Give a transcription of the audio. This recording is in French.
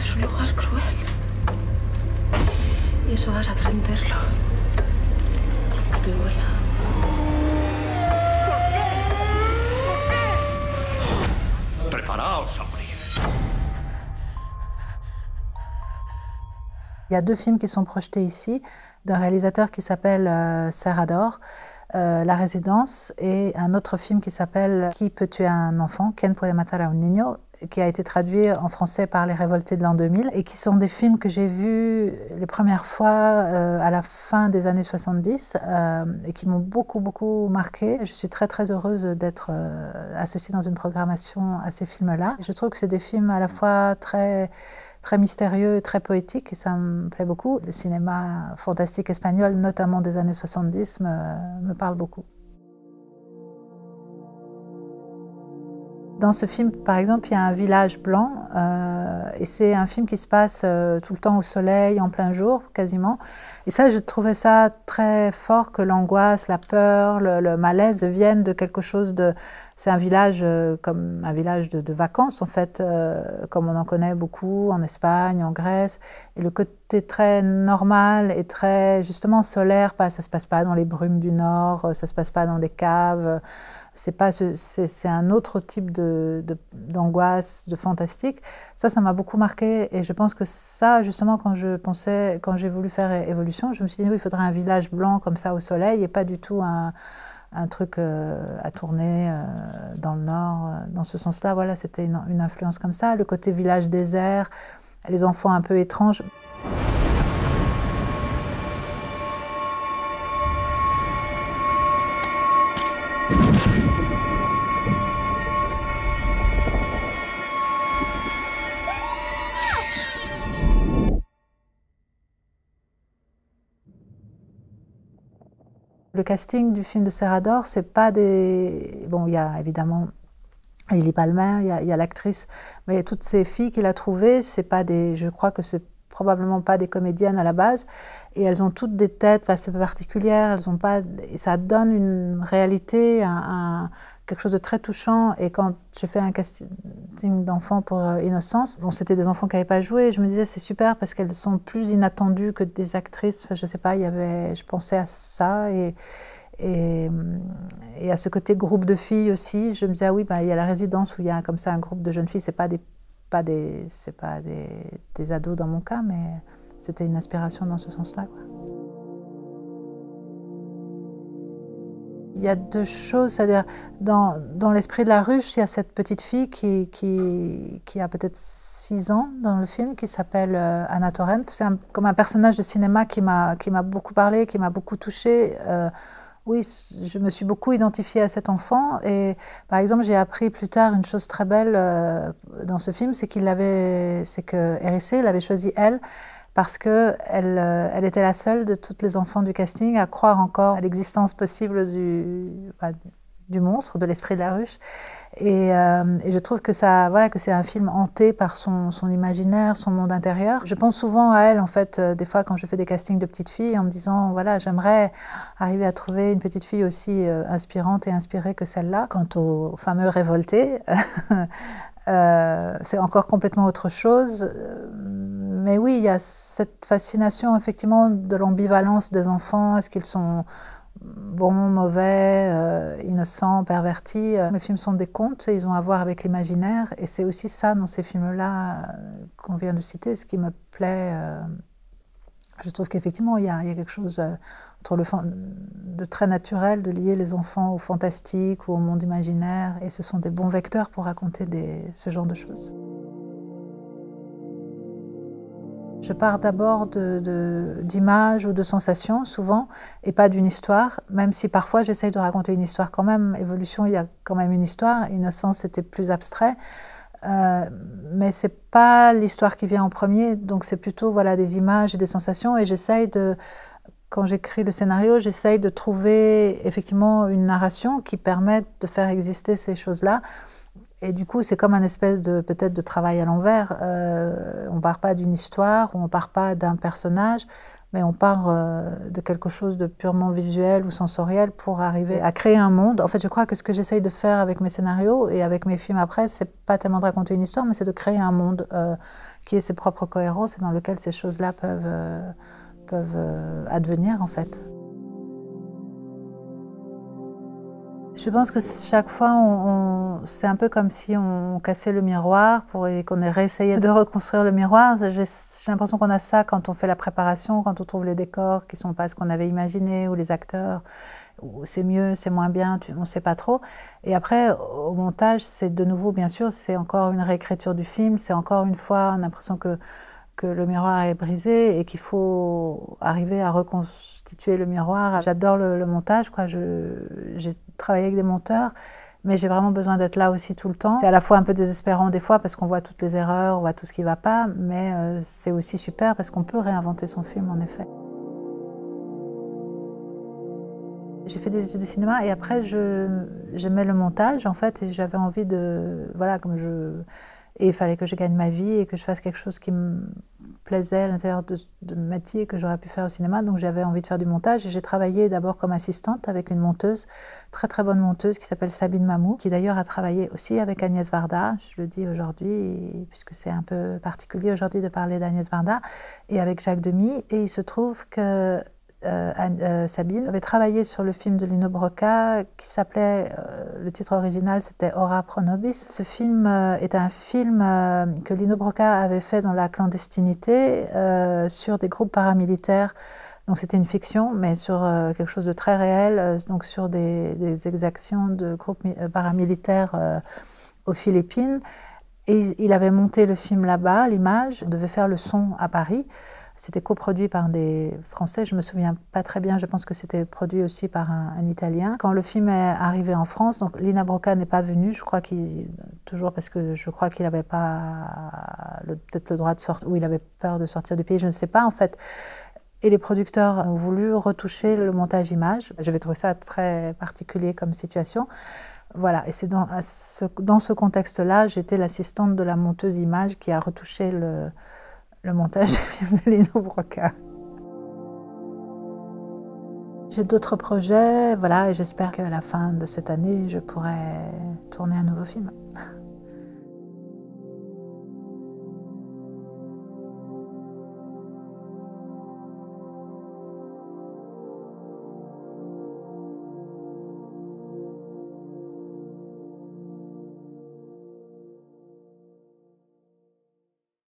es un lugar cruel. Y eso vas a aprenderlo. Aunque te duela. Preparaos a morir. Il y a deux films qui sont projetés ici, d'un réalisateur qui s'appelle Serrador, La Résidence, et un autre film qui s'appelle Qui peut tuer un enfant, Quien puede matar a un niño, qui a été traduit en français par Les Révoltés de l'an 2000, et qui sont des films que j'ai vus les premières fois à la fin des années 70 et qui m'ont beaucoup marqué. Je suis très heureuse d'être associée dans une programmation à ces films-là. Je trouve que c'est des films à la fois très mystérieux et très poétiques, et ça me plaît beaucoup. Le cinéma fantastique espagnol, notamment des années 70, me parle beaucoup. Dans ce film, par exemple, il y a un village blanc, et c'est un film qui se passe tout le temps au soleil, en plein jour, quasiment. Et ça, je trouvais ça très fort, que l'angoisse, la peur, le malaise viennent de quelque chose de... C'est un village comme un village de vacances, en fait, comme on en connaît beaucoup en Espagne, en Grèce. Et le côté très normal et très, justement, solaire, ça ne se passe pas dans les brumes du Nord, ça ne se passe pas dans des caves. C'est un autre type d'angoisse, de fantastique. Ça m'a beaucoup marqué, et je pense que ça, justement, quand j'ai voulu faire Évolution, je me suis dit, oui, il faudrait un village blanc comme ça au soleil, et pas du tout un truc à tourner dans le Nord. Dans ce sens-là, voilà, c'était une influence comme ça. Le côté village désert, les enfants un peu étranges. Le casting du film de Serrador, c'est pas des... Bon, il y a évidemment Lily Palmer, il y a l'actrice, mais toutes ces filles qu'il a trouvées, c'est pas des... Je crois que c'est probablement pas des comédiennes à la base, et elles ont toutes des têtes assez particulières, elles ont pas... Et ça donne une réalité, quelque chose de très touchant. Et quand j'ai fait un casting d'enfants pour Innocence, bon, c'était des enfants qui n'avaient pas joué, je me disais c'est super parce qu'elles sont plus inattendues que des actrices. Enfin, je sais pas, je pensais à ça, et à ce côté groupe de filles aussi. Je me disais, ah oui, il y a La Résidence où il y a comme ça un groupe de jeunes filles. C'est pas des ados dans mon cas, mais c'était une inspiration dans ce sens-là, quoi. Il y a deux choses, c'est-à-dire dans l'esprit de la ruche, il y a cette petite fille qui a peut-être 6 ans dans le film, qui s'appelle Anna Torrent. C'est comme un personnage de cinéma qui m'a beaucoup parlé, qui m'a beaucoup touchée. Oui, je me suis beaucoup identifiée à cet enfant, et par exemple, j'ai appris plus tard une chose très belle dans ce film, c'est que RSC l'avait choisi elle, parce qu'elle était la seule de toutes les enfants du casting à croire encore à l'existence possible du monstre, de l'esprit de la ruche. Et je trouve que c'est un film hanté par son imaginaire, son monde intérieur. Je pense souvent à elle, en fait, des fois quand je fais des castings de petites filles, en me disant, voilà, j'aimerais arriver à trouver une petite fille aussi inspirante et inspirée que celle-là. Quant au fameux Révolté, c'est encore complètement autre chose. Mais oui, il y a cette fascination, effectivement, de l'ambivalence des enfants. Est-ce qu'ils sont bons, mauvais, innocents, pervertis? Mes films sont des contes, et ils ont à voir avec l'imaginaire. Et c'est aussi ça, dans ces films-là qu'on vient de citer, ce qui me plaît. Je trouve qu'effectivement, il y a quelque chose de très naturel, de lier les enfants au fantastique ou au monde imaginaire. Et ce sont des bons vecteurs pour raconter ce genre de choses. Je pars d'abord d'images ou de sensations, souvent, et pas d'une histoire, même si parfois j'essaye de raconter une histoire quand même. Évolution, il y a quand même une histoire. Innocence, c'était plus abstrait. Mais ce n'est pas l'histoire qui vient en premier, donc c'est plutôt des images et des sensations. Et quand j'écris le scénario, j'essaye de trouver effectivement une narration qui permette de faire exister ces choses-là. Et du coup, c'est comme un espèce de peut-être de travail à l'envers. On part pas d'une histoire, ou on part pas d'un personnage, mais on part de quelque chose de purement visuel ou sensoriel pour arriver à créer un monde. En fait, je crois que ce que j'essaye de faire avec mes scénarios et avec mes films après, c'est pas tellement de raconter une histoire, mais c'est de créer un monde qui ait ses propres cohérences et dans lequel ces choses-là peuvent advenir, en fait. Je pense que chaque fois, c'est un peu comme si on cassait le miroir et qu'on ait réessayé de reconstruire le miroir. J'ai l'impression qu'on a ça quand on fait la préparation, quand on trouve les décors qui ne sont pas ce qu'on avait imaginé, ou les acteurs, ou c'est mieux, c'est moins bien, on ne sait pas trop. Et après, au montage, c'est de nouveau, bien sûr, c'est encore une réécriture du film, c'est encore une fois, on a l'impression que le miroir est brisé et qu'il faut arriver à reconstituer le miroir. J'adore le montage, quoi. J'ai travaillé avec des monteurs, mais j'ai vraiment besoin d'être là aussi tout le temps. C'est à la fois un peu désespérant des fois parce qu'on voit toutes les erreurs, on voit tout ce qui ne va pas, mais c'est aussi super parce qu'on peut réinventer son film, en effet. J'ai fait des études de cinéma et après j'aimais le montage, en fait, et j'avais envie de... Voilà, et il fallait que je gagne ma vie et que je fasse quelque chose qui me plaisait à l'intérieur de métier que j'aurais pu faire au cinéma. Donc j'avais envie de faire du montage et j'ai travaillé d'abord comme assistante avec une monteuse, très très bonne monteuse qui s'appelle Sabine Mamou, qui d'ailleurs a travaillé aussi avec Agnès Varda, je le dis aujourd'hui, puisque c'est un peu particulier aujourd'hui de parler d'Agnès Varda, et avec Jacques Demy. Et il se trouve que Sabine avait travaillé sur le film de Lino Brocca qui s'appelait, le titre original c'était Ora pro nobis. Ce film est un film que Lino Brocca avait fait dans la clandestinité sur des groupes paramilitaires. Donc c'était une fiction, mais sur quelque chose de très réel, donc sur des exactions de groupes paramilitaires aux Philippines. Et il avait monté le film là-bas, l'image, on devait faire le son à Paris. C'était coproduit par des Français, je ne me souviens pas très bien, je pense que c'était produit aussi par un Italien. Quand le film est arrivé en France, donc Lina Brocca n'est pas venue, je crois toujours parce que je crois qu'il n'avait pas peut-être le droit de sortir, ou il avait peur de sortir du pays, je ne sais pas en fait. Et les producteurs ont voulu retoucher le montage image. J'avais trouvé ça très particulier comme situation. Voilà, et c'est dans ce contexte-là, j'étais l'assistante de la monteuse image qui a retouché le montage du film de Lino Brocca. J'ai d'autres projets, voilà, et j'espère qu'à la fin de cette année, je pourrai tourner un nouveau film.